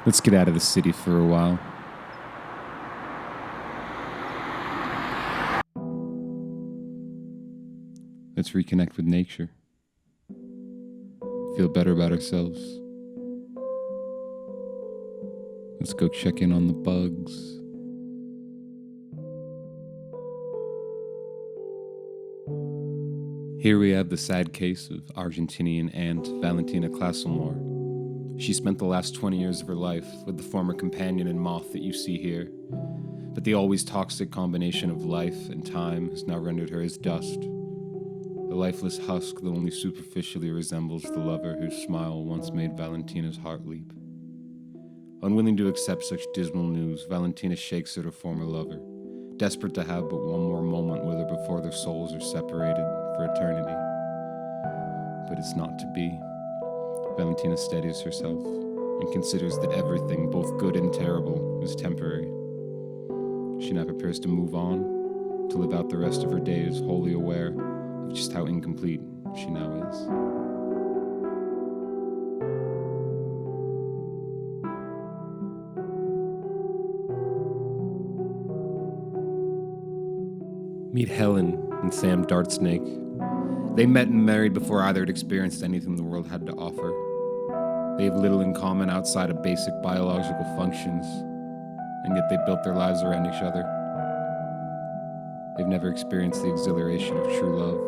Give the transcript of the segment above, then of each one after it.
Let's get out of the city for a while. Let's reconnect with nature. Feel better about ourselves. Let's go check in on the bugs. Here we have the sad case of Argentinian aunt Valentina Classelmore. She spent the last 20 years of her life with the former companion and moth that you see here, but the always toxic combination of life and time has now rendered her as dust. The lifeless husk that only superficially resembles the lover whose smile once made Valentina's heart leap. Unwilling to accept such dismal news, Valentina shakes at her former lover, desperate to have but one more moment with her before their souls are separated for eternity. But it's not to be. Valentina steadies herself and considers that everything, both good and terrible, is temporary. She now prepares to move on, to live out the rest of her days wholly aware of just how incomplete she now is. Meet Helen and Sam Dartsnake. They met and married before either had experienced anything the world had to offer. They have little in common outside of basic biological functions, and yet they built their lives around each other. They've never experienced the exhilaration of true love.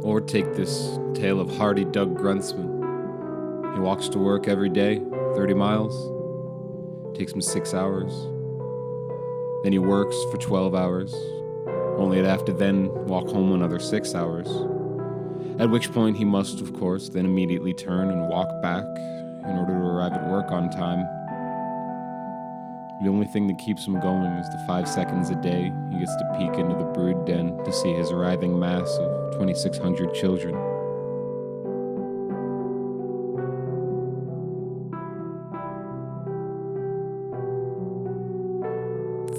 Or take this tale of hardy Doug Gruntsman. He walks to work every day, 30 miles. It takes him 6 hours. Then he works for 12 hours, only to have to then walk home another 6 hours. At which point he must, of course, then immediately turn and walk back in order to arrive at work on time. The only thing that keeps him going is the 5 seconds a day he gets to peek into the brood den to see his arriving mass of 2,600 children.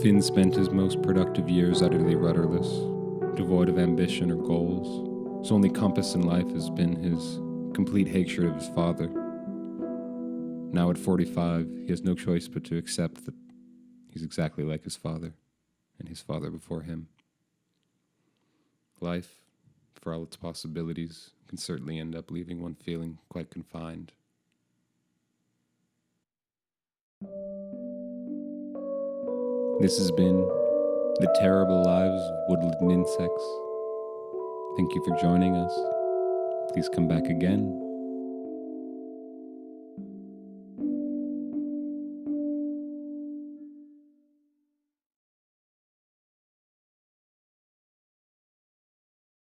Finn spent his most productive years utterly rudderless, devoid of ambition or goals. His only compass in life has been his complete hatred of his father. Now at 45, he has no choice but to accept that he's exactly like his father, and his father before him. Life, for all its possibilities, can certainly end up leaving one feeling quite confined. This has been The Terrible Lives of Woodland Insects. Thank you for joining us. Please come back again.